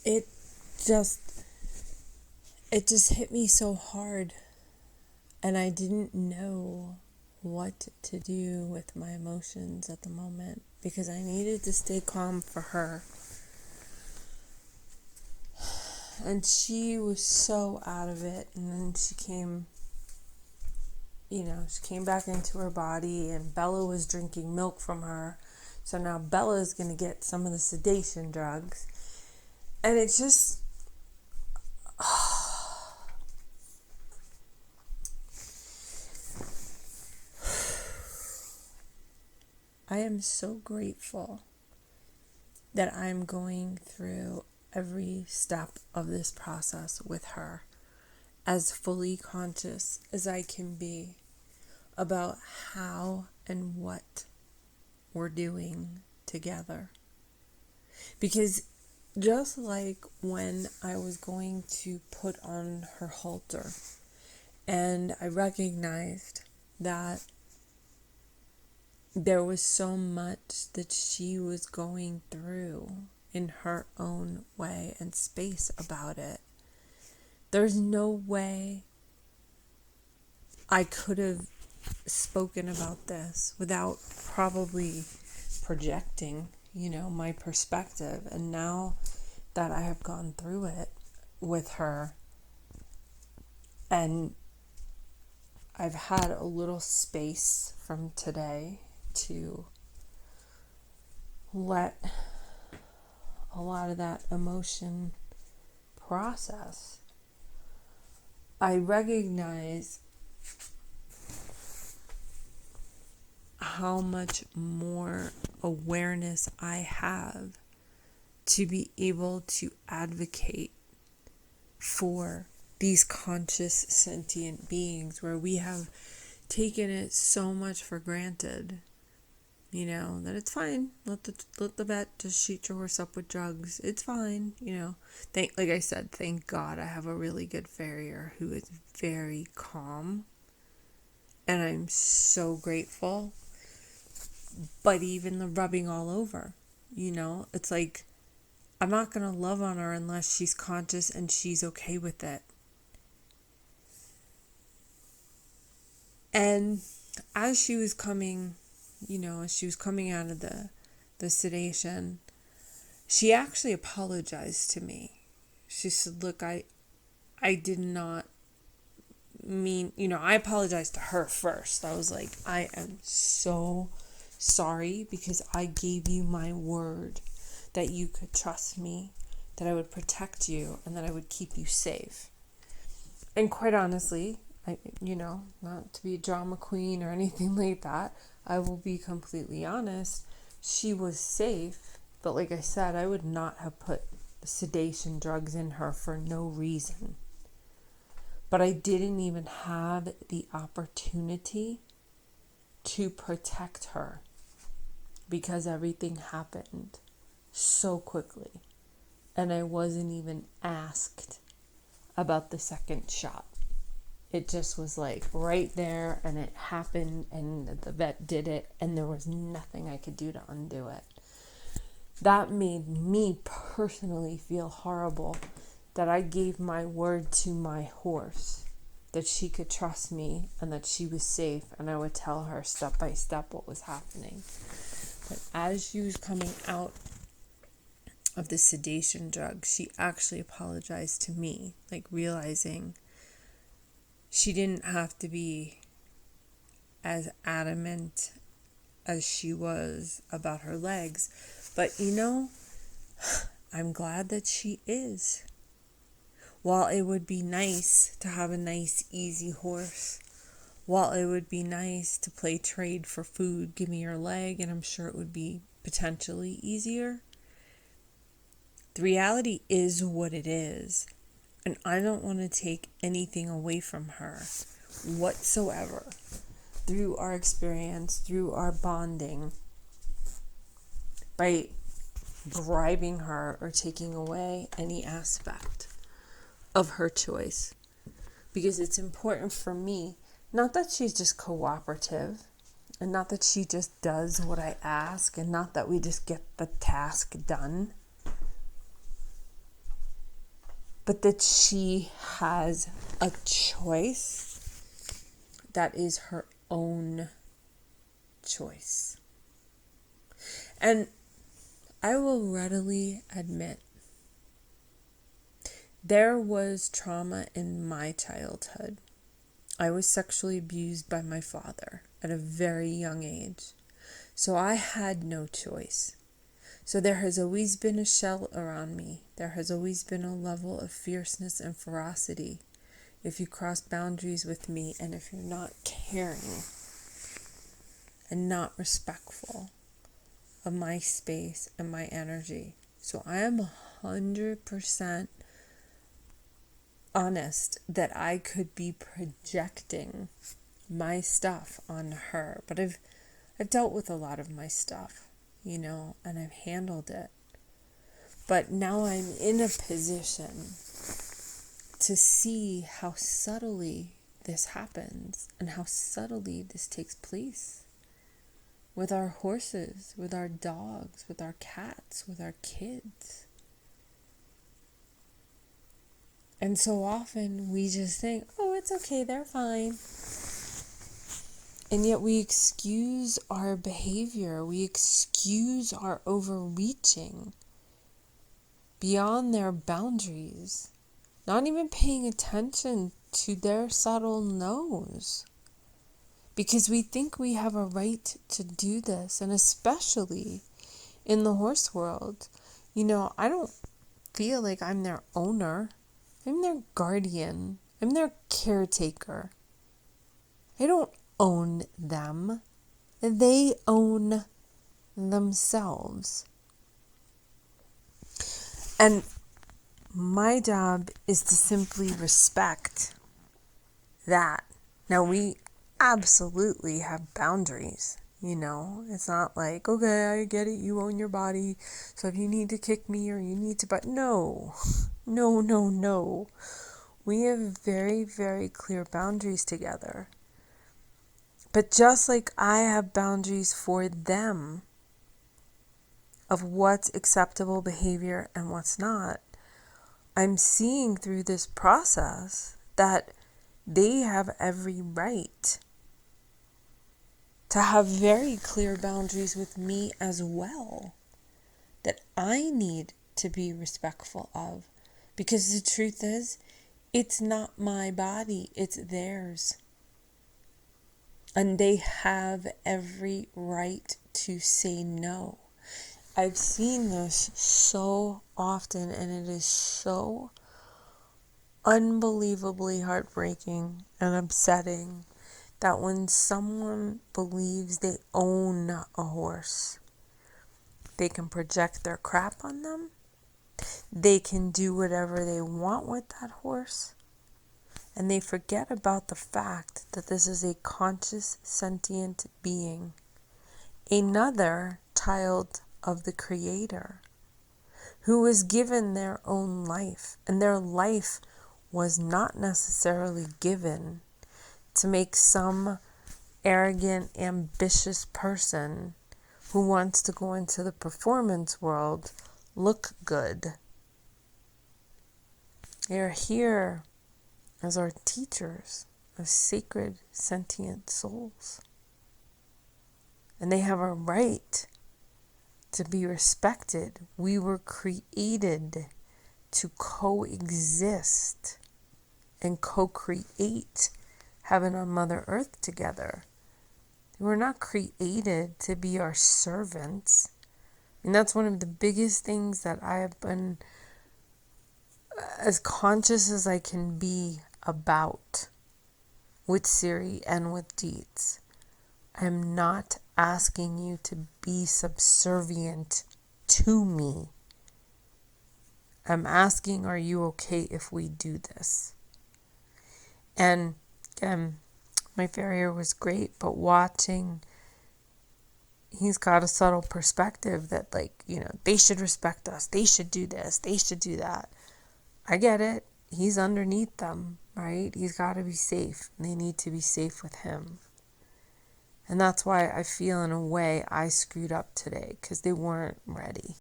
it just it just hit me so hard, and I didn't know what to do with my emotions at the moment because I needed to stay calm for her. And she was so out of it, and then she came back into her body, and Bella was drinking milk from her. So now Bella is going to get some of the sedation drugs. And it's just, I am so grateful that I'm going through every step of this process with her as fully conscious as I can be about how and what we're doing together. Because just like when I was going to put on her halter and I recognized that there was so much that she was going through in her own way and space about it, there's no way I could have spoken about this without probably projecting, my perspective. And now that I have gone through it with her and I've had a little space from today to let a lot of that emotion process, I recognize how much more awareness I have to be able to advocate for these conscious sentient beings, where we have taken it so much for granted, that it's fine. Let the vet just shoot your horse up with drugs. It's fine, like I said, thank God I have a really good farrier who is very calm, and I'm so grateful. But even the rubbing all over, it's like, I'm not going to love on her unless she's conscious and she's okay with it. And as she was coming, out of the sedation, she actually apologized to me. She said, look, I did not mean, I apologized to her first. I was like, I am so sorry because I gave you my word that you could trust me, that I would protect you, and that I would keep you safe. And quite honestly, not to be a drama queen or anything like that, I will be completely honest, she was safe, but like I said, I would not have put the sedation drugs in her for no reason. But I didn't even have the opportunity to protect her because everything happened so quickly. And I wasn't even asked about the second shot. It just was like right there, and it happened, and the vet did it, and there was nothing I could do to undo it. That made me personally feel horrible, that I gave my word to my horse that she could trust me and that she was safe, and I would tell her step by step what was happening. But as she was coming out of the sedation drugs, she actually apologized to me, like realizing she didn't have to be as adamant as she was about her legs. But I'm glad that she is. While it would be nice to have a nice, easy horse, while it would be nice to play trade for food, give me your leg, and I'm sure it would be potentially easier, the reality is what it is. And I don't want to take anything away from her whatsoever through our experience, through our bonding, by bribing her or taking away any aspect of her choice. Because it's important for me, not that she's just cooperative, and not that she just does what I ask, and not that we just get the task done. but that she has a choice that is her own choice. And I will readily admit, there was trauma in my childhood. I was sexually abused by my father at a very young age. So I had no choice. So there has always been a shell around me. There has always been a level of fierceness and ferocity if you cross boundaries with me and if you're not caring and not respectful of my space and my energy. So I am 100% honest that I could be projecting my stuff on her. But I've dealt with a lot of my stuff, and I've handled it. But now I'm in a position to see how subtly this happens and how subtly this takes place with our horses, with our dogs, with our cats, with our kids. And so often we just think, oh, it's okay, they're fine. And yet we excuse our behavior. We excuse our overreaching beyond their boundaries. Not even paying attention to their subtle no's. Because we think we have a right to do this. And especially in the horse world. I don't feel like I'm their owner. I'm their guardian. I'm their caretaker. I don't own them. They own themselves. And my job is to simply respect that. Now, we absolutely have boundaries. It's not like, okay, I get it, you own your body, so if you need to kick me or you need to, but no. We have very, very clear boundaries together. But just like I have boundaries for them of what's acceptable behavior and what's not, I'm seeing through this process that they have every right to have very clear boundaries with me as well, that I need to be respectful of. Because the truth is, it's not my body, it's theirs. And they have every right to say no. I've seen this so often, and it is so unbelievably heartbreaking and upsetting that when someone believes they own a horse, they can project their crap on them. They can do whatever they want with that horse. And they forget about the fact that this is a conscious, sentient being, another child of the Creator, who was given their own life. And their life was not necessarily given to make some arrogant, ambitious person who wants to go into the performance world look good. They're here as our teachers of sacred, sentient souls. And they have a right to be respected. We were created to coexist and co-create heaven on Mother Earth together. We're not created to be our servants. And that's one of the biggest things that I have been as conscious as I can be about with Siri and with Deets. I'm not asking you to be subservient to me. I'm asking, are you okay if we do this? And again, my farrier was great, but watching, he's got a subtle perspective that they should respect us. They should do this. They should do that. I get it. He's underneath them, right? He's got to be safe. They need to be safe with him. And that's why I feel in a way I screwed up today, because they weren't ready.